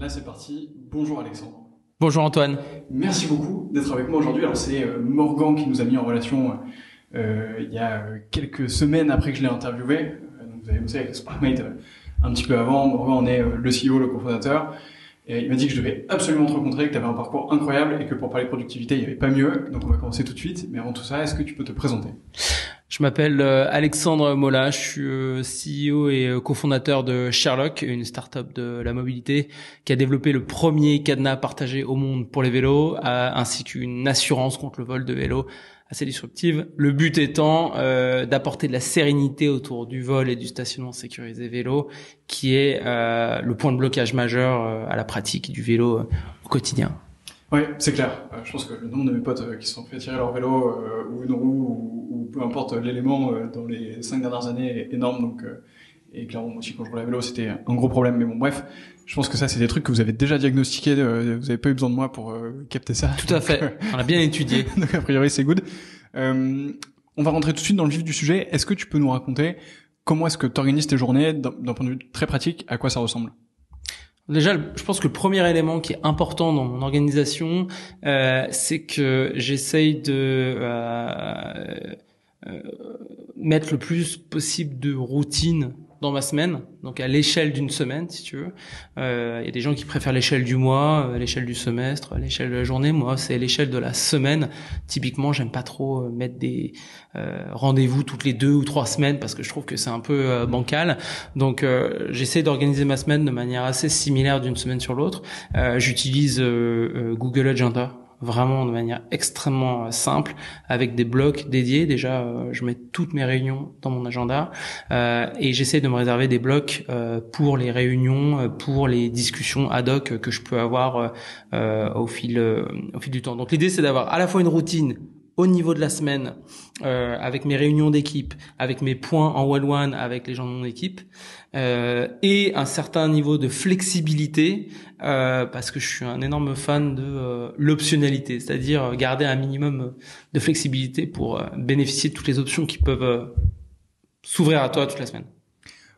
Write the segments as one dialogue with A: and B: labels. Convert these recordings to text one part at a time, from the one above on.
A: Là, c'est parti. Bonjour Alexandre.
B: Bonjour Antoine.
A: Merci beaucoup d'être avec moi aujourd'hui. Alors, c'est Morgan qui nous a mis en relation il y a quelques semaines après que je l'ai interviewé. Donc, vous avez bossé avec Sparkmate un petit peu avant. Morgan en est le CEO, le cofondateur. Et il m'a dit que je devais absolument te rencontrer, que tu avais un parcours incroyable et que pour parler de productivité, il n'y avait pas mieux. Donc, on va commencer tout de suite. Mais avant tout ça, est-ce que tu peux te présenter ?
B: Je m'appelle Alexandre Mola, je suis CEO et cofondateur de Sherlock, une start-up de la mobilité qui a développé le premier cadenas partagé au monde pour les vélos, ainsi qu'une assurance contre le vol de vélos assez disruptive. Le but étant d'apporter de la sérénité autour du vol et du stationnement sécurisé vélo, qui est le point de blocage majeur à la pratique du vélo au quotidien.
A: Oui, c'est clair. Je pense que le nombre de mes potes qui se sont fait tirer leur vélo ou une roue ou peu importe l'élément dans les 5 dernières années est énorme. Donc, et clairement, moi aussi, quand je roulais à vélo, c'était un gros problème. Mais bon, bref, je pense que ça, c'est des trucs que vous avez déjà diagnostiqués. Vous n'avez pas eu besoin de moi pour capter ça.
B: Tout à fait. On a bien étudié.
A: Donc, a priori, c'est good. On va rentrer tout de suite dans le vif du sujet. Est-ce que tu peux nous raconter comment est-ce que tu organises tes journées d'un point de vue très pratique, à quoi ça ressemble ?
B: Déjà, je pense que le premier élément qui est important dans mon organisation, c'est que j'essaye de mettre le plus possible de routine dans ma semaine, donc à l'échelle d'une semaine, si tu veux. Il y a des gens qui préfèrent l'échelle du mois, l'échelle du semestre, l'échelle de la journée. Moi, c'est l'échelle de la semaine. Typiquement, j'aime pas trop mettre des rendez-vous toutes les 2 ou 3 semaines parce que je trouve que c'est un peu bancal. Donc, j'essaie d'organiser ma semaine de manière assez similaire d'une semaine sur l'autre. J'utilise Google Agenda, vraiment de manière extrêmement simple, avec des blocs dédiés. Déjà, je mets toutes mes réunions dans mon agenda et j'essaie de me réserver des blocs pour les réunions, pour les discussions ad hoc que je peux avoir au fil du temps. Donc l'idée, c'est d'avoir à la fois une routine au niveau de la semaine, avec mes réunions d'équipe, avec mes points en one-one avec les gens de mon équipe, et un certain niveau de flexibilité, parce que je suis un énorme fan de l'optionnalité, c'est-à-dire garder un minimum de flexibilité pour bénéficier de toutes les options qui peuvent s'ouvrir à toi toute la semaine.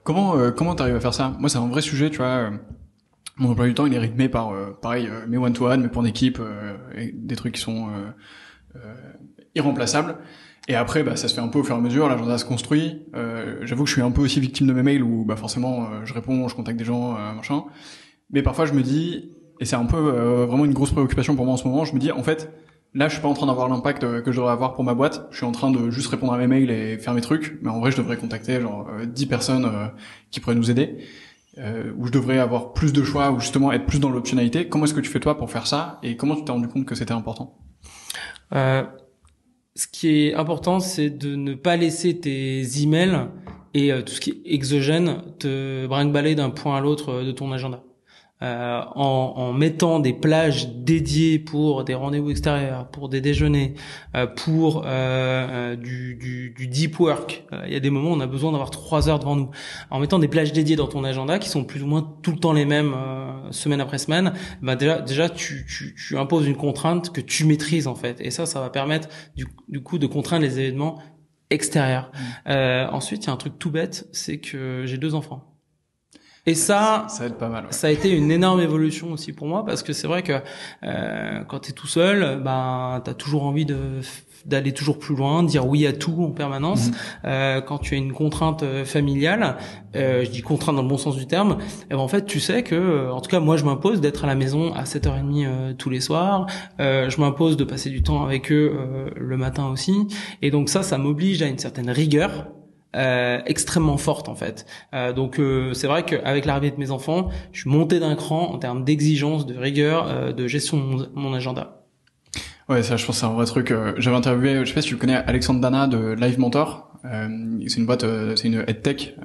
A: Comment t'arrives à faire ça ? Moi, c'est un vrai sujet, tu vois. Mon emploi du temps, il est rythmé par, pareil, mes one-to-one, mes points d'équipe, et des trucs qui sont irremplaçables. Et après, ça se fait un peu au fur et à mesure, l'agenda se construit. J'avoue que je suis un peu aussi victime de mes mails où, forcément, je réponds, je contacte des gens, machin. Mais parfois, je me dis, et c'est un peu vraiment une grosse préoccupation pour moi en ce moment, je me dis, en fait, là, je suis pas en train d'avoir l'impact que je devrais avoir pour ma boîte. Je suis en train de juste répondre à mes mails et faire mes trucs. Mais en vrai, je devrais contacter 10 personnes qui pourraient nous aider. Où je devrais avoir plus de choix, ou justement être plus dans l'optionnalité. Comment est-ce que tu fais toi pour faire ça ? Et comment tu t'es rendu compte que c'était important ?
B: Ce qui est important, c'est de ne pas laisser tes emails et tout ce qui est exogène te brinque-baller d'un point à l'autre de ton agenda. En mettant des plages dédiées pour des rendez-vous extérieurs, pour des déjeuners, pour du deep work. Il y a des moments où on a besoin d'avoir 3 heures devant nous. En mettant des plages dédiées dans ton agenda qui sont plus ou moins tout le temps les mêmes semaine après semaine, déjà tu imposes une contrainte que tu maîtrises en fait. Et ça va permettre du coup de contraindre les événements extérieurs. Ensuite, il y a un truc tout bête, c'est que j'ai 2 enfants. Et ça
A: aide pas mal. Ouais.
B: Ça a été une énorme évolution aussi pour moi parce que c'est vrai que quand t'es tout seul, t'as toujours envie d'aller toujours plus loin, de dire oui à tout en permanence. Quand tu as une contrainte familiale, je dis contrainte dans le bon sens du terme, en fait tu sais que, en tout cas moi je m'impose d'être à la maison à 7h30 tous les soirs. Je m'impose de passer du temps avec eux le matin aussi. Et donc ça m'oblige à une certaine rigueur. Extrêmement forte en fait. Donc c'est vrai qu'avec l'arrivée de mes enfants, je suis monté d'un cran en termes d'exigence, de rigueur, de gestion de mon agenda.
A: Ouais, ça je pense que c'est un vrai truc. J'avais interviewé, je sais pas si tu connais Alexandre Dana de Live Mentor. C'est une boîte, c'est une EdTech.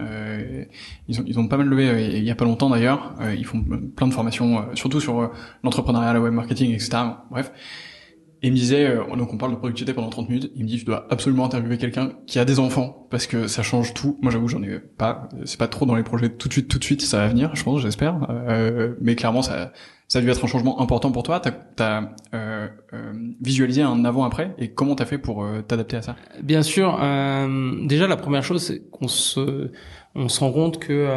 A: Ils ont pas mal levé il y a pas longtemps d'ailleurs. Ils font plein de formations, surtout sur l'entrepreneuriat, le web marketing, etc. Bref. Et il me disait, donc on parle de productivité pendant 30 minutes, il me dit, tu dois absolument interviewer quelqu'un qui a des enfants, parce que ça change tout. Moi j'avoue, j'en ai pas, c'est pas trop dans les projets tout de suite, ça va venir, je pense, j'espère. Mais clairement, ça Ça a dû être un changement important pour toi. T'as visualisé un avant-après, et comment t'as fait pour t'adapter à ça?
B: Bien sûr. Déjà, la première chose, c'est on se rend compte que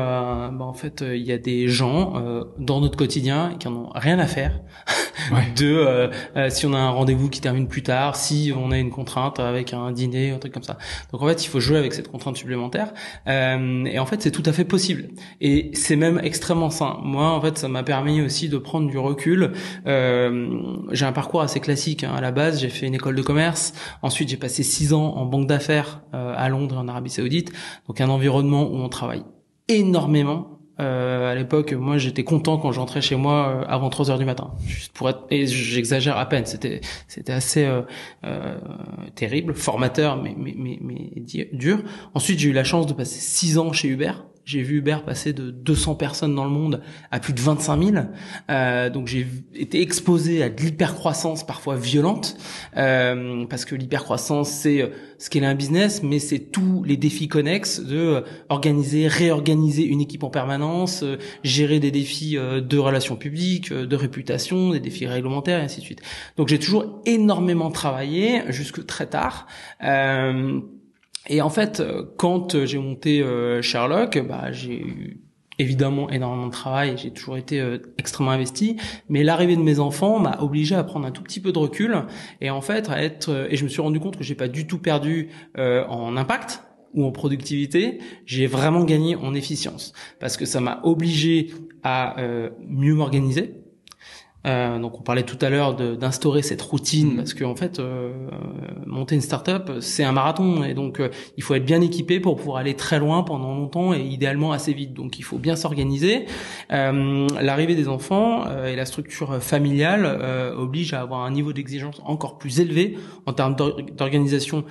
B: en fait il y a des gens dans notre quotidien qui en ont rien à faire si on a un rendez-vous qui termine plus tard, si on a une contrainte avec un dîner, un truc comme ça. Donc en fait il faut jouer avec cette contrainte supplémentaire et en fait c'est tout à fait possible et c'est même extrêmement sain. Moi en fait ça m'a permis aussi de prendre du recul. J'ai un parcours assez classique à la base. J'ai fait une école de commerce, ensuite j'ai passé 6 ans en banque d'affaires à Londres et en Arabie Saoudite, donc un environnement où on travaille énormément. À l'époque, moi, j'étais content quand j'entrais chez moi avant 3 heures du matin. Juste pour être, et j'exagère à peine. C'était assez terrible, formateur, mais dur. Ensuite, j'ai eu la chance de passer 6 ans chez Uber. J'ai vu Uber passer de 200 personnes dans le monde à plus de 25 000. Donc j'ai été exposé à de l'hypercroissance parfois violente, parce que l'hypercroissance c'est scaler un business, mais c'est tous les défis connexes de organiser, réorganiser une équipe en permanence, gérer des défis de relations publiques, de réputation, des défis réglementaires et ainsi de suite. Donc j'ai toujours énormément travaillé jusque très tard. Et en fait, quand j'ai monté Sherlock, j'ai eu évidemment énormément de travail, j'ai toujours été extrêmement investi, mais l'arrivée de mes enfants m'a obligé à prendre un tout petit peu de recul et en fait à être et je me suis rendu compte que j'ai pas du tout perdu en impact ou en productivité, j'ai vraiment gagné en efficience parce que ça m'a obligé à mieux m'organiser. Donc on parlait tout à l'heure d'instaurer cette routine parce que en fait monter une start-up c'est un marathon et donc il faut être bien équipé pour pouvoir aller très loin pendant longtemps et idéalement assez vite. Donc il faut bien s'organiser. L'arrivée des enfants et la structure familiale oblige à avoir un niveau d'exigence encore plus élevé en termes d'organisation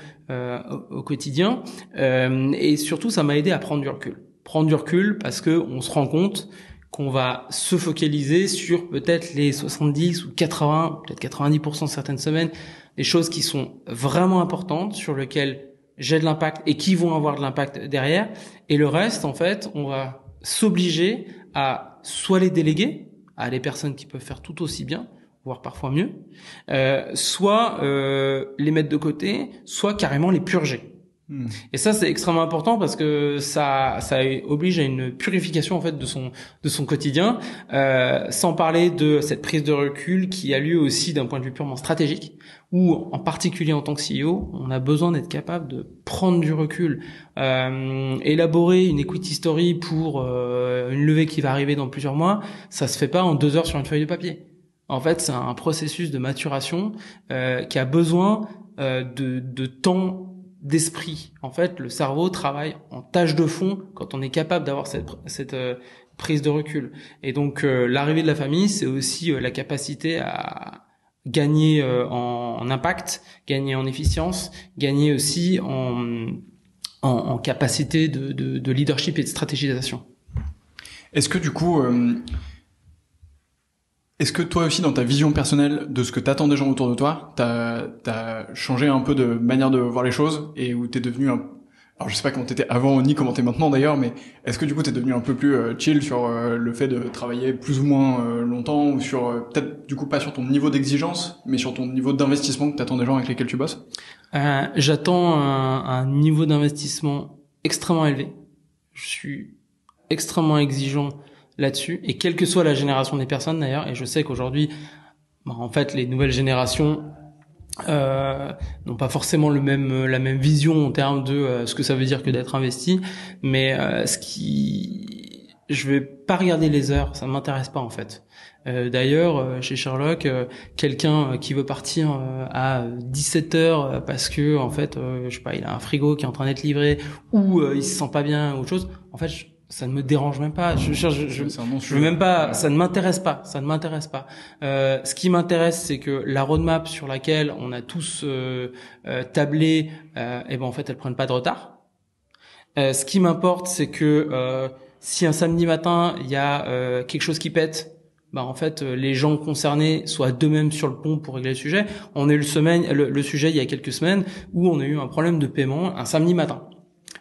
B: au quotidien et surtout ça m'a aidé à prendre du recul. Prendre du recul parce que on se rend compte qu'on va se focaliser sur peut-être les 70 ou 80, peut-être 90% certaines semaines, des choses qui sont vraiment importantes, sur lesquelles j'ai de l'impact et qui vont avoir de l'impact derrière. Et le reste, en fait, on va s'obliger à soit les déléguer à des personnes qui peuvent faire tout aussi bien, voire parfois mieux, soit les mettre de côté, soit carrément les purger. Et ça c'est extrêmement important parce que ça oblige à une purification en fait de son quotidien, sans parler de cette prise de recul qui a lieu aussi d'un point de vue purement stratégique, où en particulier en tant que CEO, on a besoin d'être capable de prendre du recul, élaborer une equity story pour une levée qui va arriver dans plusieurs mois, ça se fait pas en 2 heures sur une feuille de papier. En fait, c'est un processus de maturation qui a besoin de temps, d'esprit. En fait, le cerveau travaille en tâche de fond quand on est capable d'avoir cette prise de recul. Et donc, l'arrivée de la famille, c'est aussi la capacité à gagner en impact, gagner en efficience, gagner aussi en capacité de leadership et de stratégisation.
A: Est-ce que du coup, est-ce que toi aussi, dans ta vision personnelle de ce que t'attends des gens autour de toi, t'as changé un peu de manière de voir les choses et où t'es devenu alors je sais pas comment t'étais avant ni comment t'es maintenant d'ailleurs, mais est-ce que du coup t'es devenu un peu plus chill sur le fait de travailler plus ou moins longtemps ou sur peut-être du coup pas sur ton niveau d'exigence, mais sur ton niveau d'investissement que t'attends des gens avec lesquels tu bosses?
B: J'attends un niveau d'investissement extrêmement élevé. Je suis extrêmement exigeant là-dessus, et quelle que soit la génération des personnes d'ailleurs, et je sais qu'aujourd'hui, en fait, les nouvelles générations n'ont pas forcément la même vision en termes de ce que ça veut dire que d'être investi, mais je vais pas regarder les heures, ça m'intéresse pas en fait. D'ailleurs, chez Sherlock, quelqu'un qui veut partir à 17 heures parce que en fait, je sais pas, il a un frigo qui est en train d'être livré ou il se sent pas bien ou autre chose, en fait, ça ne me dérange même pas. Je veux même pas. Ça ne m'intéresse pas. Ce qui m'intéresse, c'est que la roadmap sur laquelle on a tous tablé, en fait, elle prenne pas de retard. Ce qui m'importe, c'est que si un samedi matin il y a quelque chose qui pète, en fait, les gens concernés soient d'eux-mêmes sur le pont pour régler le sujet. On a eu le sujet il y a quelques semaines où on a eu un problème de paiement un samedi matin.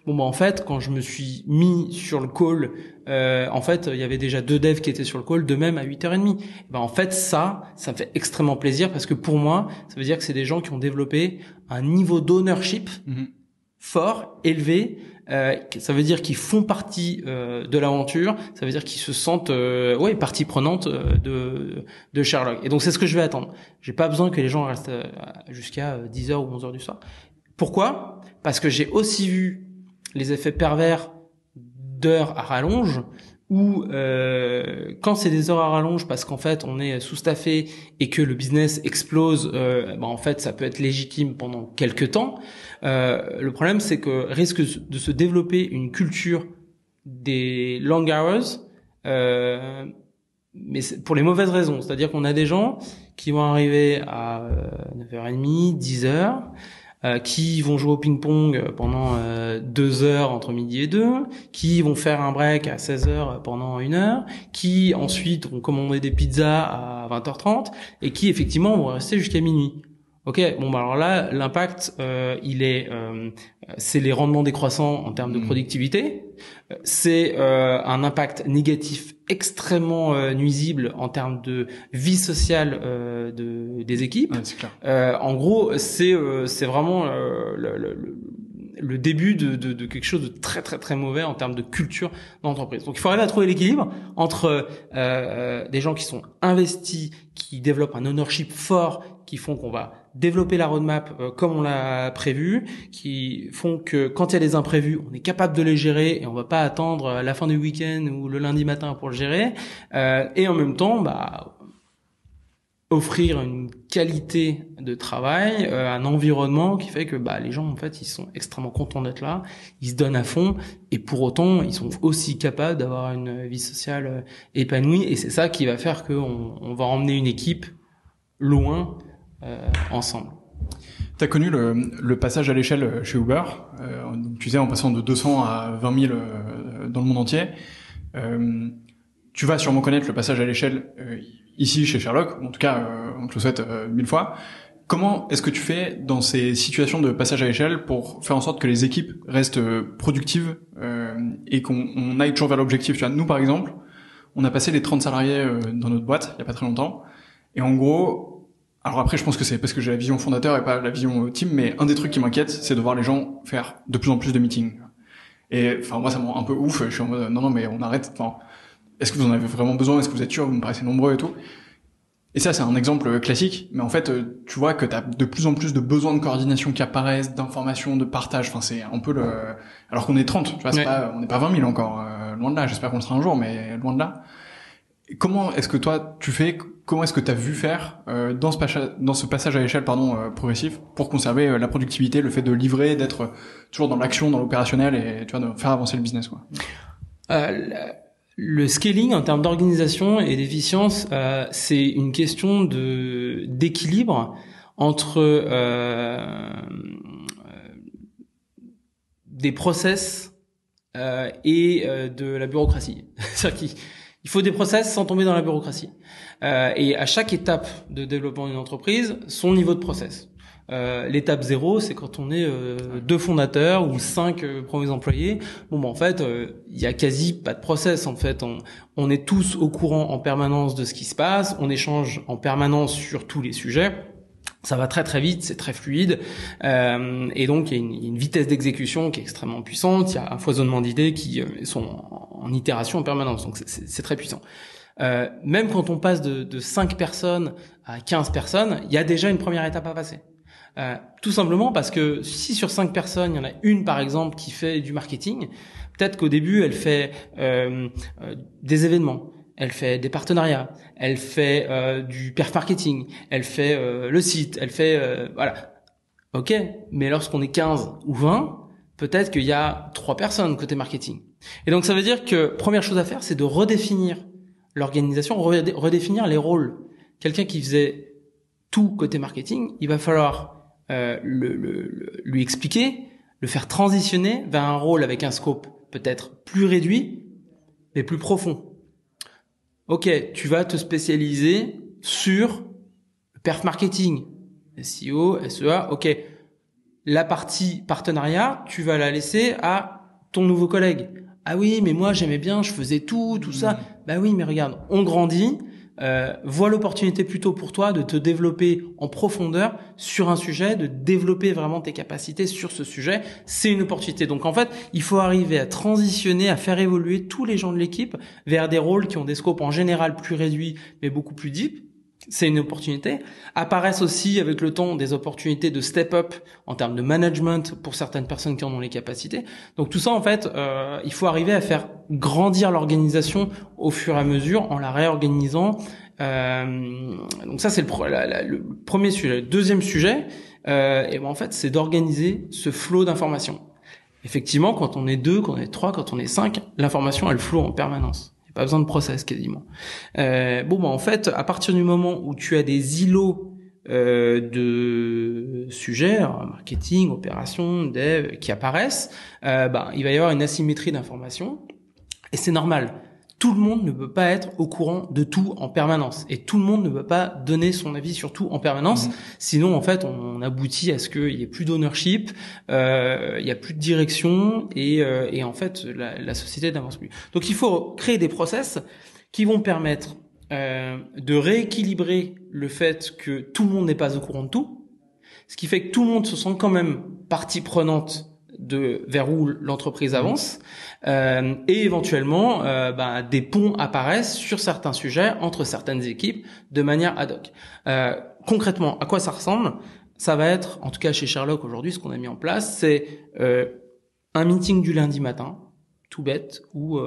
B: Bon bah en fait, quand je me suis mis sur le call, en fait, il y avait déjà 2 devs qui étaient sur le call, de même à 8h30. Ben en fait, ça me fait extrêmement plaisir parce que pour moi, ça veut dire que c'est des gens qui ont développé un niveau d'ownership fort, élevé. Ça veut dire qu'ils font partie de l'aventure. Ça veut dire qu'ils se sentent partie prenante de Sherlock. Et donc c'est ce que je vais attendre. J'ai pas besoin que les gens restent jusqu'à 10h ou 11h du soir. Pourquoi ? Parce que j'ai aussi vu les effets pervers d'heures à rallonge où quand c'est des heures à rallonge parce qu'en fait on est sous-staffé et que le business explose, en fait ça peut être légitime pendant quelques temps. Le problème c'est que risque de se développer une culture des long hours, mais c'est pour les mauvaises raisons. C'est-à-dire qu'on a des gens qui vont arriver à 9h30, 10h, qui vont jouer au ping-pong pendant 2 heures entre midi et 2, qui vont faire un break à 16h pendant 1 heure, qui ensuite vont commander des pizzas à 20h30 et qui effectivement vont rester jusqu'à minuit. Ok, bon bah alors là l'impact c'est les rendements décroissants en termes de productivité, c'est un impact négatif extrêmement nuisible en termes de vie sociale des équipes.
A: Ouais, c'est clair.
B: En gros, c'est vraiment le début de quelque chose de très très très mauvais en termes de culture d'entreprise. Donc il faut arriver à trouver l'équilibre entre des gens qui sont investis, qui développent un ownership fort, qui font qu'on va développer la roadmap comme on l'a prévu, qui font que quand il y a des imprévus, on est capable de les gérer et on va pas attendre la fin du week-end ou le lundi matin pour le gérer. Et en même temps, offrir une qualité de travail, un environnement qui fait que les gens en fait ils sont extrêmement contents d'être là, ils se donnent à fond et pour autant ils sont aussi capables d'avoir une vie sociale épanouie et c'est ça qui va faire qu'on va emmener une équipe loin ensemble.
A: T'as connu le passage à l'échelle chez Uber, tu sais, en passant de 200 à 20 000 dans le monde entier. Tu vas sûrement connaître le passage à l'échelle ici chez Sherlock, en tout cas on te le souhaite 1000 fois. Comment est-ce que tu fais dans ces situations de passage à l'échelle pour faire en sorte que les équipes restent productives et qu'on aille toujours vers l'objectif? Tu vois, nous par exemple, on a passé les 30 salariés dans notre boîte il y a pas très longtemps, et en gros, alors après je pense que c'est parce que j'ai la vision fondateur et pas la vision team, mais un des trucs qui m'inquiète, c'est de voir les gens faire de plus en plus de meetings. Et enfin moi ça me rend un peu ouf, je suis en mode non mais on arrête, enfin est-ce que vous en avez vraiment besoin, est-ce que vous êtes sûr, vous me paraissez nombreux et tout. Et ça c'est un exemple classique, mais en fait tu vois que t'as de plus en plus de besoins de coordination qui apparaissent, d'informations, de partage, enfin c'est un peu alors qu'on est 30, tu vois, c'est pas, on n'est pas 20 000 encore, loin de là, j'espère qu'on le sera un jour, mais loin de là. Comment est-ce que toi tu fais, comment est-ce que tu as vu faire dans ce passage à l'échelle progressif pour conserver la productivité, le fait de livrer, d'être toujours dans l'action, dans l'opérationnel et tu vois de faire avancer le business quoi.
B: Le scaling en termes d'organisation et d'efficience, c'est une question d'équilibre entre des process et de la bureaucratie. C'est-à-dire qu'il faut des process sans tomber dans la bureaucratie. Et à chaque étape de développement d'une entreprise, son niveau de process. L'étape 0, c'est quand on est 2 fondateurs ou 5 premiers employés. En fait, il y a quasi pas de process. En fait, on est tous au courant en permanence de ce qui se passe. On échange en permanence sur tous les sujets. Ça va très très vite, c'est très fluide, et donc il y a une vitesse d'exécution qui est extrêmement puissante. Il y a un foisonnement d'idées qui sont en itération en permanence, donc c'est très puissant. Même quand on passe de 5 personnes à 15 personnes, il y a déjà une première étape à passer. Tout simplement parce que si sur 5 personnes, il y en a une par exemple qui fait du marketing, peut-être qu'au début elle fait des événements, elle fait des partenariats, elle fait du perf marketing, elle fait le site, elle fait voilà. OK, mais lorsqu'on est 15 ou 20, peut-être qu'il y a 3 personnes côté marketing. Et donc ça veut dire que première chose à faire, c'est de redéfinir l'organisation, redéfinir les rôles. Quelqu'un qui faisait tout côté marketing, il va falloir lui expliquer, le faire transitionner vers un rôle avec un scope peut-être plus réduit, mais plus profond. Ok, tu vas te spécialiser sur le perf marketing, SEO, SEA, ok. La partie partenariat, tu vas la laisser à ton nouveau collègue. Ah oui, mais moi j'aimais bien, je faisais tout ça. Bah oui, mais regarde, on grandit. Vois l'opportunité plutôt pour toi de te développer en profondeur sur un sujet, de développer vraiment tes capacités sur ce sujet. C'est une opportunité. Donc en fait, il faut arriver à transitionner, à faire évoluer tous les gens de l'équipe vers des rôles qui ont des scopes en général plus réduits, mais beaucoup plus deep. C'est une opportunité. Apparaissent aussi avec le temps des opportunités de step up en termes de management pour certaines personnes qui en ont les capacités. Donc tout ça, en fait, il faut arriver à faire grandir l'organisation au fur et à mesure en la réorganisant. Donc ça, c'est le premier sujet. Le deuxième sujet, et ben en fait, c'est d'organiser ce flot d'informations. Effectivement, quand on est 2, quand on est 3, quand on est 5, l'information, elle flow en permanence. Pas besoin de process quasiment. En fait, à partir du moment où tu as des îlots de sujets, marketing, opération, dev, qui apparaissent, il va y avoir une asymétrie d'informations et c'est normal. Tout le monde ne peut pas être au courant de tout en permanence et tout le monde ne peut pas donner son avis sur tout en permanence. Sinon, en fait, on aboutit à ce qu'il y ait plus d'ownership, il y a plus de direction et en fait, la société n'avance plus. Donc, il faut créer des process qui vont permettre de rééquilibrer le fait que tout le monde n'est pas au courant de tout, ce qui fait que tout le monde se sent quand même partie prenante vers où l'entreprise avance, et éventuellement des ponts apparaissent sur certains sujets entre certaines équipes de manière ad hoc. Concrètement, à quoi ça ressemble? Ça va être, en tout cas chez Sherlock aujourd'hui, ce qu'on a mis en place, c'est un meeting du lundi matin, tout bête, où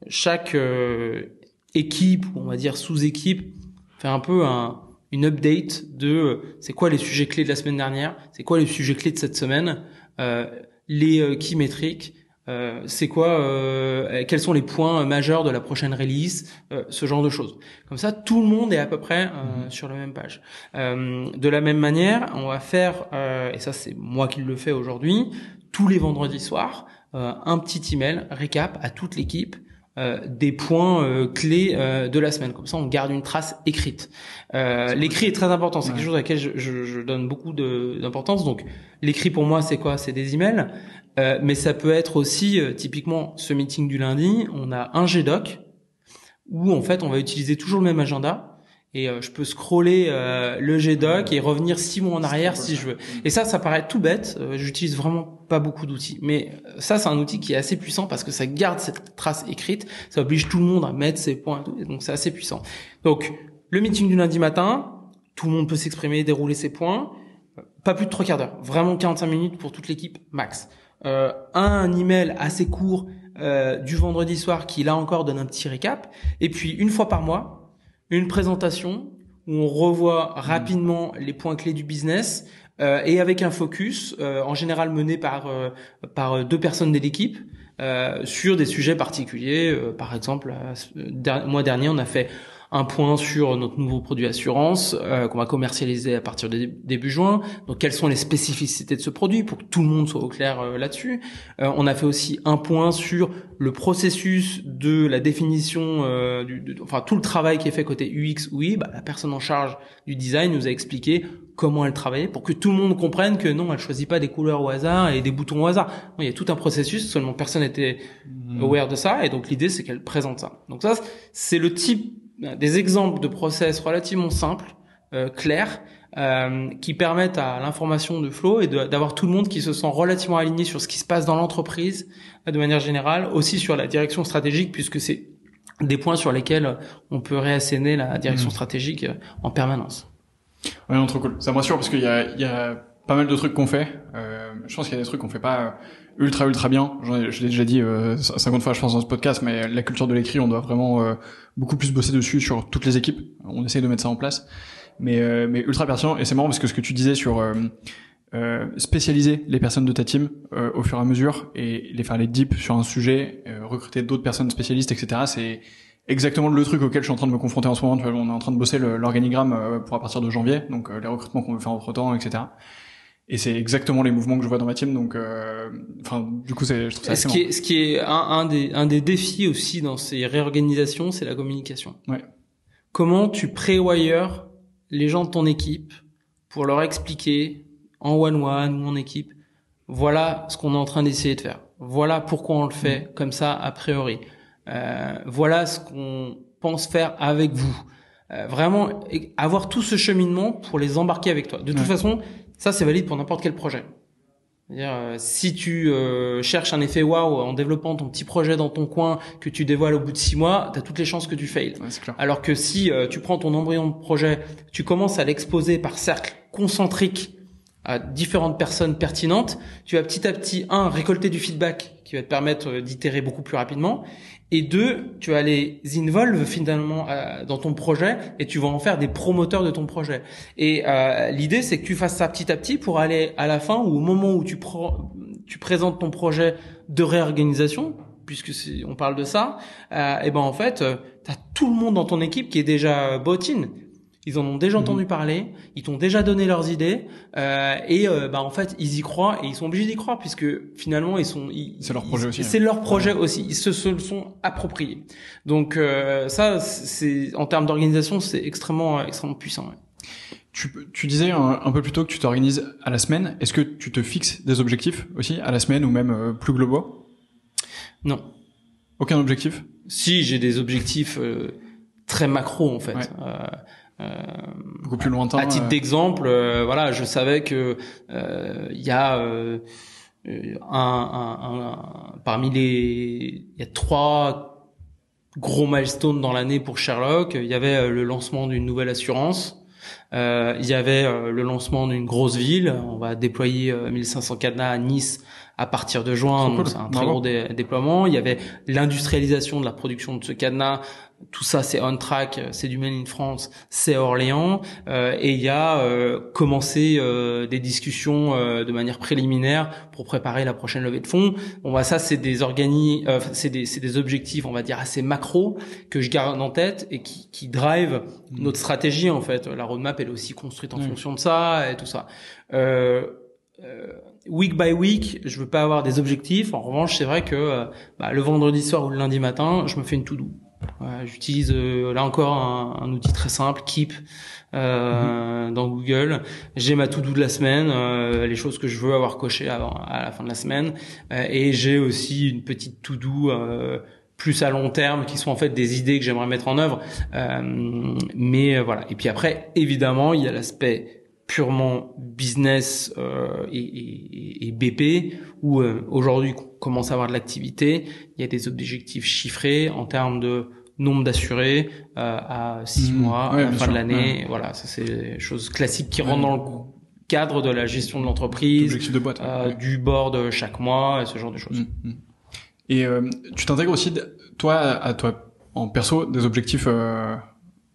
B: chaque équipe, ou on va dire sous-équipe, fait un peu une update de c'est quoi les sujets clés de la semaine dernière, c'est quoi les sujets clés de cette semaine, les key métriques, c'est quoi, quels sont les points majeurs de la prochaine release, ce genre de choses. Comme ça, tout le monde est à peu près sur la même page. De la même manière, on va faire, et ça c'est moi qui le fais aujourd'hui, tous les vendredis soirs, un petit email récap à toute l'équipe des points clés de la semaine. Comme ça, on garde une trace écrite. L'écrit est très important. C'est quelque chose à laquelle je donne beaucoup d'importance. Donc, l'écrit pour moi, c'est quoi? C'est des emails. Mais ça peut être aussi, typiquement, ce meeting du lundi, on a un Gdoc où, en fait, on va utiliser toujours le même agenda. Et je peux scroller le Gdoc et revenir 6 mois en arrière si je veux. Et ça paraît tout bête. J'utilise vraiment pas beaucoup d'outils. Mais ça, c'est un outil qui est assez puissant parce que ça garde cette trace écrite. Ça oblige tout le monde à mettre ses points. Et donc, c'est assez puissant. Donc, le meeting du lundi matin, tout le monde peut s'exprimer, dérouler ses points. Pas plus de 3 quarts d'heure. Vraiment 45 minutes pour toute l'équipe, max. Un email assez court du vendredi soir qui, là encore, donne un petit récap. Et puis, une fois par mois, une présentation où on revoit rapidement les points clés du business et avec un focus en général mené par 2 personnes de l'équipe sur des sujets particuliers. Par exemple, le mois dernier, on a fait un point sur notre nouveau produit assurance qu'on va commercialiser à partir de début juin. Donc, quelles sont les spécificités de ce produit pour que tout le monde soit au clair là-dessus. On a fait aussi un point sur le processus de la définition, tout le travail qui est fait côté UX, UI. La personne en charge du design nous a expliqué comment elle travaillait pour que tout le monde comprenne que non, elle choisit pas des couleurs au hasard et des boutons au hasard. Non, il y a tout un processus, seulement personne n'était aware de ça. Et donc, l'idée, c'est qu'elle présente ça. Donc ça, c'est le type des exemples de process relativement simples, clairs, qui permettent à l'information de flow et d'avoir tout le monde qui se sent relativement aligné sur ce qui se passe dans l'entreprise de manière générale, aussi sur la direction stratégique, puisque c'est des points sur lesquels on peut réasséner la direction stratégique en permanence.
A: Ouais, non, trop cool. Ça me rassure parce qu'il y a pas mal de trucs qu'on fait. Je pense qu'il y a des trucs qu'on fait pas ultra bien. Je l'ai déjà dit 50 fois, je pense, dans ce podcast, mais la culture de l'écrit, on doit vraiment beaucoup plus bosser dessus sur toutes les équipes. On essaye de mettre ça en place, mais ultra pertinent. Et c'est marrant parce que ce que tu disais sur spécialiser les personnes de ta team au fur et à mesure et les faire les deep sur un sujet, recruter d'autres personnes spécialistes, etc. C'est exactement le truc auquel je suis en train de me confronter en ce moment. Tu vois, on est en train de bosser l'organigramme pour à partir de janvier, donc les recrutements qu'on veut faire entre temps, etc. Et c'est exactement les mouvements que je vois dans ma team, donc du coup je trouve ça assez marrant.
B: Ce qui est un des défis aussi dans ces réorganisations, c'est la communication.
A: Ouais.
B: Comment tu pré-wire les gens de ton équipe pour leur expliquer en one-one ou en équipe, voilà ce qu'on est en train d'essayer de faire. Voilà pourquoi on le fait comme ça a priori. Voilà ce qu'on pense faire avec vous. Vraiment avoir tout ce cheminement pour les embarquer avec toi. De toute façon, ça c'est valide pour n'importe quel projet. C'est-à-dire, si tu cherches un effet waouh en développant ton petit projet dans ton coin que tu dévoiles au bout de 6 mois, t'as toutes les chances que tu failles.
A: Ouais, c'est clair.
B: Alors que si tu prends ton embryon de projet, tu commences à l'exposer par cercle concentrique à différentes personnes pertinentes, tu vas petit à petit, récolter du feedback qui va te permettre d'itérer beaucoup plus rapidement, et deux, tu vas les involve finalement dans ton projet et tu vas en faire des promoteurs de ton projet. Et l'idée, c'est que tu fasses ça petit à petit pour aller à la fin ou au moment où tu présentes ton projet de réorganisation, puisque on parle de ça, et ben en fait, t'as tout le monde dans ton équipe qui est déjà bought-in. Ils en ont déjà entendu parler, ils t'ont déjà donné leurs idées, et en fait ils y croient et ils sont obligés d'y croire puisque finalement
A: c'est leur projet aussi.
B: C'est leur projet aussi, ils se le sont appropriés. Donc ça, c'est en termes d'organisation, c'est extrêmement puissant. Ouais.
A: Tu disais un peu plus tôt que tu t'organises à la semaine. Est-ce que tu te fixes des objectifs aussi à la semaine ou même plus globaux?
B: Non.
A: Aucun objectif?
B: Si, j'ai des objectifs très macro en fait.
A: Ouais. Beaucoup plus lointain.
B: À titre d'exemple, voilà, je savais que il y a il y a 3 gros milestones dans l'année pour Sherlock. Il y avait le lancement d'une nouvelle assurance. Il y avait le lancement d'une grosse ville. On va déployer 1500 cadenas à Nice à partir de juin. Donc c'est un très gros déploiement. Il y avait l'industrialisation de la production de ce cadenas. Tout ça, c'est on track, c'est du Made in France, c'est Orléans, et il y a commencé des discussions de manière préliminaire pour préparer la prochaine levée de fonds. Bon bah ça, c'est des c'est des objectifs, on va dire assez macro que je garde en tête et qui drive notre stratégie en fait. La roadmap elle est aussi construite en fonction de ça et tout ça. Week by week, je veux pas avoir des objectifs. En revanche, c'est vrai que le vendredi soir ou le lundi matin, je me fais une to-do. J'utilise là encore un outil très simple, Keep, dans Google. J'ai ma to-do de la semaine, les choses que je veux avoir cochées à la fin de la semaine, et j'ai aussi une petite to-do plus à long terme qui sont en fait des idées que j'aimerais mettre en œuvre. Mais voilà. Et puis après, évidemment, il y a l'aspect purement business et BP où aujourd'hui on commence à avoir de l'activité, il y a des objectifs chiffrés en termes de nombre d'assurés à 6 mois à la fin de l'année. Voilà, ça c'est des choses classiques qui rentrent dans le cadre de la gestion de l'entreprise,
A: objectif de boîte,
B: du board chaque mois, et ce genre de choses.
A: Et tu t'intègres aussi toi en perso des objectifs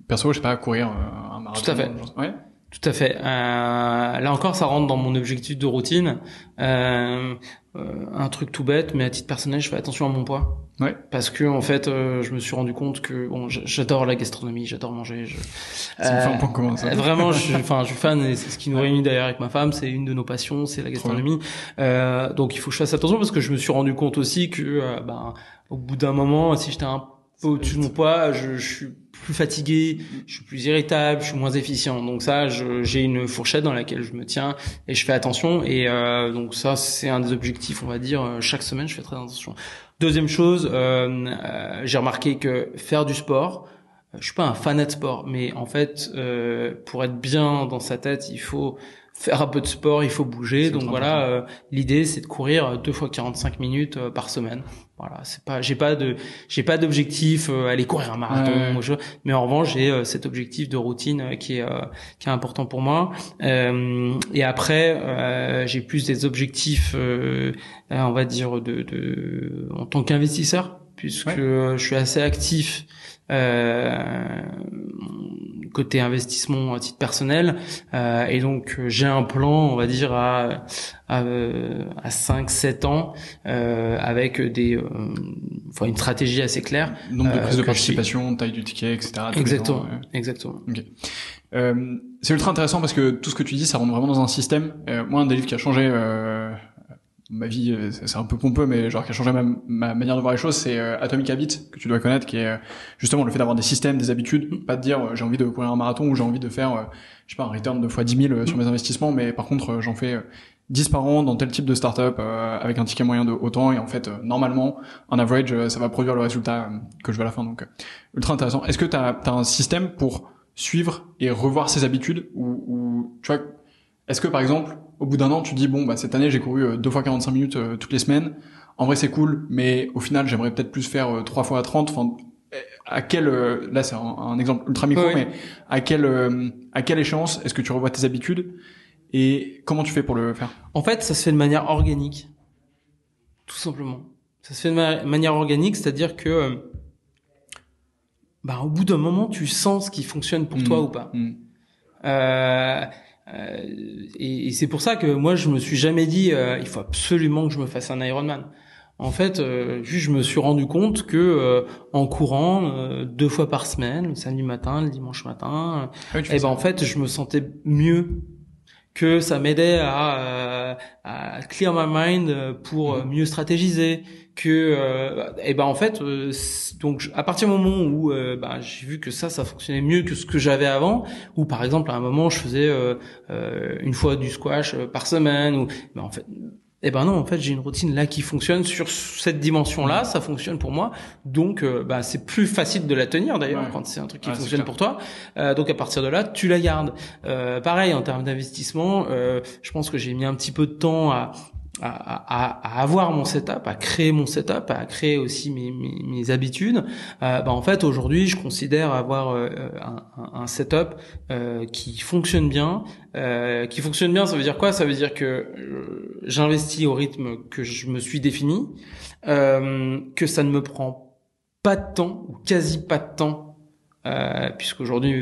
A: perso, je sais pas, courir un marathon.
B: Tout à fait.
A: Ouais.
B: Tout à fait. Là encore, ça rentre dans mon objectif de routine. Un truc tout bête, mais à titre personnel, je fais attention à mon poids.
A: Ouais.
B: Parce que en fait, je me suis rendu compte que j'adore la gastronomie, j'adore manger.
A: Ça me fait un point commun, ça.
B: Vraiment, je suis fan et c'est ce qui nous réunit d'ailleurs avec ma femme. C'est une de nos passions, c'est la gastronomie. Donc il faut que je fasse attention parce que je me suis rendu compte aussi que, au bout d'un moment, si j'étais un peu au-dessus de mon poids, je suis plus fatigué, je suis plus irritable, je suis moins efficient. Donc ça, j'ai une fourchette dans laquelle je me tiens et je fais attention. Et donc ça, c'est un des objectifs, on va dire. Chaque semaine, je fais très attention. Deuxième chose, j'ai remarqué que faire du sport, je suis pas un fanat de sport, mais en fait, pour être bien dans sa tête, il faut faire un peu de sport, il faut bouger. Donc voilà, l'idée c'est de courir 2 fois 45 minutes par semaine. Voilà, j'ai pas d'objectif aller courir un marathon, mais en revanche j'ai cet objectif de routine qui est important pour moi. Et après j'ai plus des objectifs on va dire en tant qu'investisseur, puisque je suis assez actif côté investissement à titre personnel, et donc j'ai un plan, on va dire à 5-7 ans, avec une stratégie assez claire.
A: Nombre de prises de participation, taille du ticket, etc.
B: Exactement.
A: Okay. C'est ultra intéressant parce que tout ce que tu dis, ça rentre vraiment dans un système. Moi, un des livres qui a changé ma vie, c'est un peu pompeux, mais genre qui a changé ma manière de voir les choses, c'est Atomic Habits, que tu dois connaître, qui est justement le fait d'avoir des systèmes, des habitudes, pas de dire j'ai envie de courir un marathon ou j'ai envie de faire je sais pas un return de fois 10 000 sur mes investissements, mais par contre j'en fais 10 par an dans tel type de startup avec un ticket moyen de autant, et en fait normalement en average ça va produire le résultat que je veux à la fin. Donc ultra intéressant. Est-ce que t'as un système pour suivre et revoir ses habitudes, ou tu vois, est-ce que par exemple au bout d'un an tu dis bon bah cette année j'ai couru 2 fois 45 minutes toutes les semaines, en vrai c'est cool, mais au final j'aimerais peut-être plus faire 3 fois 30, enfin à quel là c'est un exemple ultra micro, mais à quelle échéance est-ce que tu revois tes habitudes et comment tu fais pour le faire?
B: En fait, ça se fait de manière organique, tout simplement. Ça se fait de manière organique, c'est-à-dire que au bout d'un moment, tu sens ce qui fonctionne pour toi ou pas. Et c'est pour ça que moi, je me suis jamais dit il faut absolument que je me fasse un Ironman. En fait, juste je me suis rendu compte que en courant 2 fois par semaine, le samedi matin, le dimanche matin, en fait, je me sentais mieux, que ça m'aidait à clear my mind pour mieux stratégiser, que en fait donc à partir du moment où j'ai vu que ça fonctionnait mieux que ce que j'avais avant, ou par exemple à un moment je faisais une fois du squash par semaine, ou en fait non, en fait, j'ai une routine là qui fonctionne sur cette dimension-là, ça fonctionne pour moi. Donc, c'est plus facile de la tenir d'ailleurs quand c'est un truc qui fonctionne pour toi. Donc, à partir de là, tu la gardes. Pareil, en termes d'investissement, je pense que j'ai mis un petit peu de temps à avoir mon setup, à créer mon setup, à créer aussi mes habitudes. En fait, aujourd'hui, je considère avoir un setup qui fonctionne bien. Qui fonctionne bien, ça veut dire quoi? Ça veut dire que j'investis au rythme que je me suis défini, que ça ne me prend pas de temps, ou quasi pas de temps, puisqu'aujourd'hui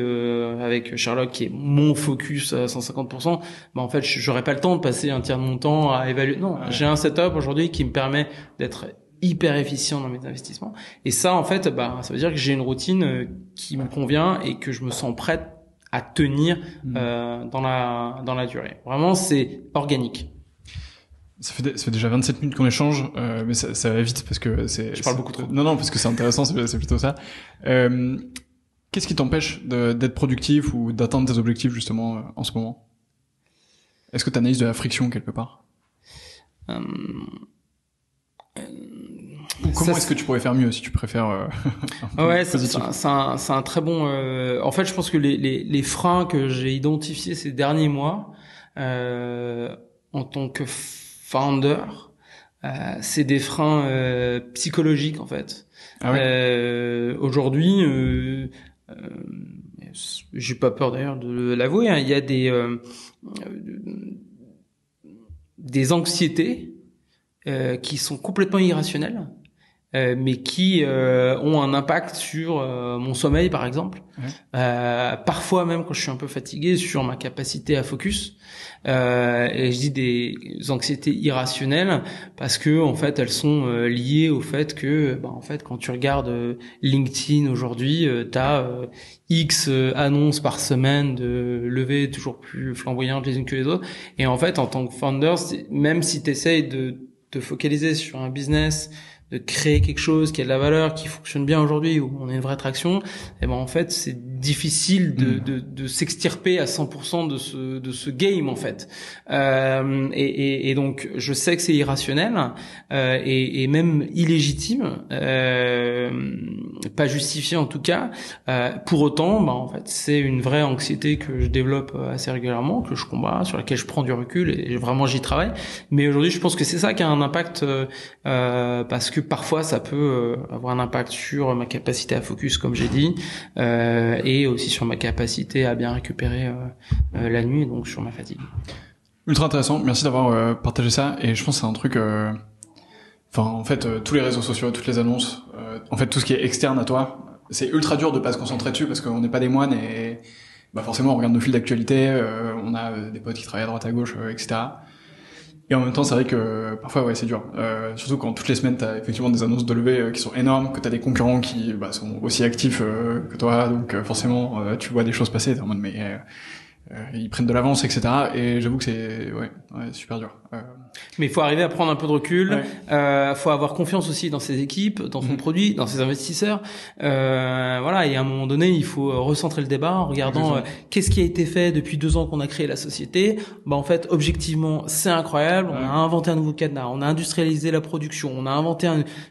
B: avec Sherlock qui est mon focus à 150%, en fait j'aurais pas le temps de passer un tiers de mon temps à évaluer. Non, j'ai un setup aujourd'hui qui me permet d'être hyper efficient dans mes investissements, et ça en fait ça veut dire que j'ai une routine qui me convient et que je me sens prête à tenir dans la durée. Vraiment, c'est organique.
A: Ça fait déjà 27 minutes qu'on échange, mais ça va vite parce que c'est...
B: Je parle beaucoup trop.
A: Non, parce que c'est intéressant, c'est plutôt ça. Qu'est-ce qui t'empêche d'être productif ou d'atteindre tes objectifs justement en ce moment? Est-ce que tu analyses de la friction quelque part? Ou comment est-ce que tu pourrais faire mieux si tu préfères
B: c'est un très bon en fait je pense que les freins que j'ai identifiés ces derniers mois en tant que founder, c'est des freins psychologiques en fait. Aujourd'hui j'ai pas peur d'ailleurs de l'avouer, il y a des anxiétés qui sont complètement irrationnelles, mais qui ont un impact sur mon sommeil par exemple, parfois même quand je suis un peu fatigué, sur ma capacité à focus, et je dis des anxiétés irrationnelles parce que en fait elles sont liées au fait que en fait quand tu regardes LinkedIn aujourd'hui, t'as X annonces par semaine de levées toujours plus flamboyantes les unes que les autres, et en fait en tant que founder, même si t'essayes de te focaliser sur un business, de créer quelque chose qui a de la valeur, qui fonctionne bien aujourd'hui, où on a une vraie traction, en fait c'est difficile de s'extirper à 100% de ce game en fait. Et donc je sais que c'est irrationnel et même illégitime, pas justifié en tout cas. Pour autant, en fait c'est une vraie anxiété que je développe assez régulièrement, que je combats, sur laquelle je prends du recul et vraiment j'y travaille. Mais aujourd'hui je pense que c'est ça qui a un impact, parce que parfois ça peut avoir un impact sur ma capacité à focus comme j'ai dit, et aussi sur ma capacité à bien récupérer la nuit, et donc sur ma fatigue.
A: Ultra intéressant, merci d'avoir partagé ça, et je pense que c'est un truc en fait tous les réseaux sociaux, toutes les annonces, en fait tout ce qui est externe à toi, c'est ultra dur de pas se concentrer dessus parce qu'on n'est pas des moines, et forcément on regarde nos fils d'actualité, on a des potes qui travaillent à droite à gauche, etc. Et en même temps, c'est vrai que parfois, c'est dur. Surtout quand toutes les semaines, t'as effectivement des annonces de levée qui sont énormes, que t'as des concurrents qui sont aussi actifs que toi, donc forcément, tu vois des choses passer, t'es en mode ils prennent de l'avance, etc. Et j'avoue que c'est super dur.
B: Mais il faut arriver à prendre un peu de recul.
A: Ouais.
B: Faut avoir confiance aussi dans ses équipes, dans son produit, dans ses investisseurs. Voilà. Et à un moment donné, il faut recentrer le débat en regardant qu'est-ce qui a été fait depuis 2 ans qu'on a créé la société. Bah en fait, objectivement, c'est incroyable. On a inventé un nouveau cadenas, on a industrialisé la production, on a inventé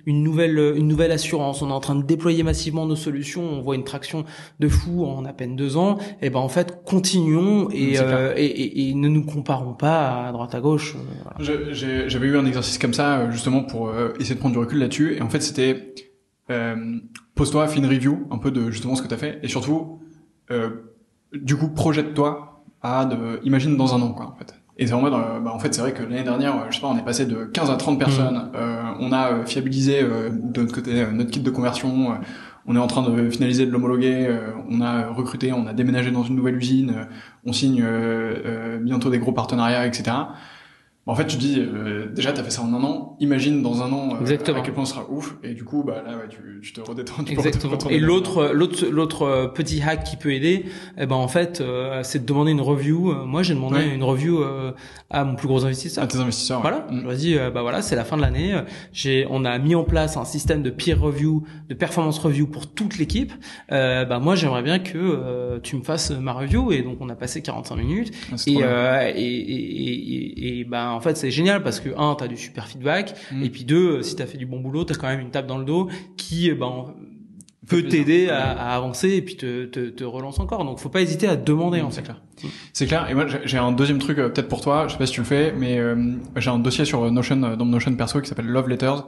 B: une nouvelle assurance. On est en train de déployer massivement nos solutions. On voit une traction de fou en à peine 2 ans. Et ben en fait, continuons et ne nous comparons pas à droite à gauche. Voilà.
A: J'avais eu un exercice comme ça justement pour essayer de prendre du recul là-dessus, et en fait c'était pose-toi, fais une review un peu de justement ce que t'as fait, et surtout du coup projette-toi imagine dans un an quoi en fait. Et c'est en mode en fait c'est vrai que l'année dernière je sais pas, on est passé de 15 à 30 personnes, on a fiabilisé de notre côté notre kit de conversion, on est en train de finaliser de l'homologuer, on a recruté, on a déménagé dans une nouvelle usine, on signe bientôt des gros partenariats, etc. En fait, tu dis déjà t'as fait ça en un an. Imagine dans un an à quel point ce sera ouf. Et du coup, là, tu te redétends.
B: Exactement. Et l'autre petit hack qui peut aider, en fait, c'est de demander une review. Moi, j'ai demandé une review à mon plus gros investisseur.
A: À tes investisseurs.
B: Voilà. Je leur ai dit, voilà, c'est la fin de l'année. On a mis en place un système de peer review, de performance review pour toute l'équipe. Moi, j'aimerais bien que tu me fasses ma review. Et donc, on a passé 45 minutes. En fait, c'est génial parce que 1, t'as du super feedback, et puis 2, si t'as fait du bon boulot, t'as quand même une tape dans le dos qui, peut t'aider à avancer et puis te relance encore. Donc, faut pas hésiter à demander, en fait.
A: C'est clair. Et moi, j'ai un deuxième truc, peut-être pour toi. Je sais pas si tu le fais, mais, j'ai un dossier sur Notion, dans Notion perso qui s'appelle Love Letters.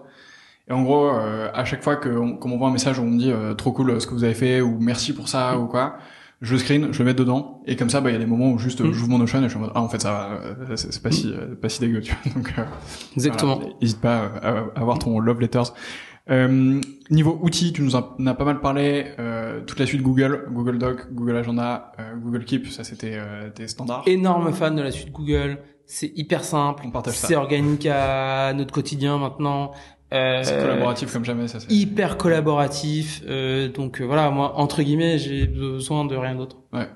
A: Et en gros, à chaque fois qu'on m'envoie un message où on me dit, trop cool ce que vous avez fait, ou merci pour ça, ou quoi, je le screen, je le mets dedans, et comme ça, il y a des moments où juste j'ouvre mon Notion et je suis en mode en fait ça va, c'est pas si dégueu, tu vois. Donc
B: exactement.
A: Voilà, n'hésite pas à avoir ton love letters. Niveau outils, tu nous en as pas mal parlé, toute la suite Google Doc, Google Agenda, Google Keep, ça c'était tes standards.
B: Énorme fan de la suite Google, c'est hyper simple,
A: on partage ça.
B: C'est organique à notre quotidien maintenant.
A: C'est collaboratif comme jamais, ça c'est
B: hyper collaboratif, donc voilà, moi entre guillemets j'ai besoin de rien d'autre.
A: Ouais,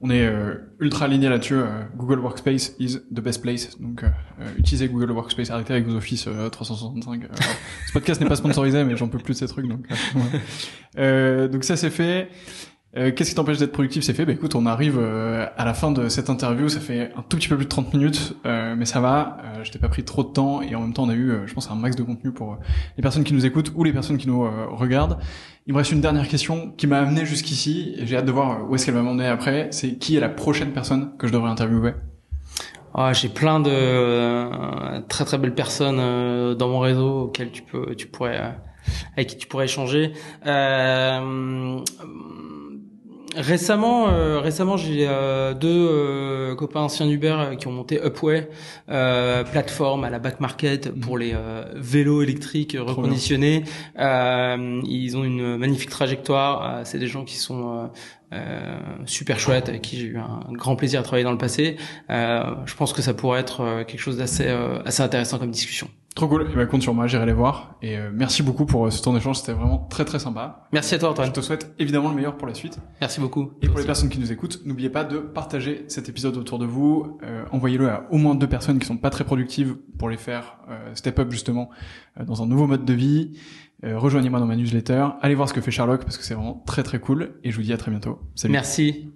A: on est ultra aligné là-dessus. Google Workspace is the best place, donc utilisez Google Workspace, arrêtez avec vos Office 365. Ce podcast n'est pas sponsorisé, mais j'en peux plus de ces trucs, donc donc ça c'est fait. Qu'est-ce qui t'empêche d'être productif? C'est fait. Écoute, on arrive à la fin de cette interview. Ça fait un tout petit peu plus de 30 minutes, mais ça va. Je t'ai pas pris trop de temps, et en même temps, on a eu, je pense, un max de contenu pour les personnes qui nous écoutent ou les personnes qui nous regardent. Il me reste une dernière question qui m'a amené jusqu'ici, et j'ai hâte de voir où est-ce qu'elle va m'emmener après. C'est qui est la prochaine personne que je devrais interviewer?
B: J'ai plein de très très belles personnes dans mon réseau auxquelles avec qui tu pourrais échanger. Récemment, j'ai 2 copains anciens d'Uber qui ont monté Upway, plateforme à la back market pour les vélos électriques reconditionnés. Ils ont une magnifique trajectoire. C'est des gens qui sont super chouettes, avec qui j'ai eu un grand plaisir à travailler dans le passé. Je pense que ça pourrait être quelque chose d'assez intéressant comme discussion.
A: Trop cool. Compte sur moi, j'irai les voir. Et merci beaucoup pour ce temps d'échange, c'était vraiment très très sympa.
B: Merci à toi, Antoine.
A: Je te souhaite évidemment le meilleur pour la suite.
B: Merci beaucoup.
A: Et pour les personnes qui nous écoutent, n'oubliez pas de partager cet épisode autour de vous. Envoyez-le à au moins 2 personnes qui sont pas très productives pour les faire step up justement dans un nouveau mode de vie. Rejoignez-moi dans ma newsletter. Allez voir ce que fait Sherlock parce que c'est vraiment très très cool. Et je vous dis à très bientôt. Salut.
B: Merci.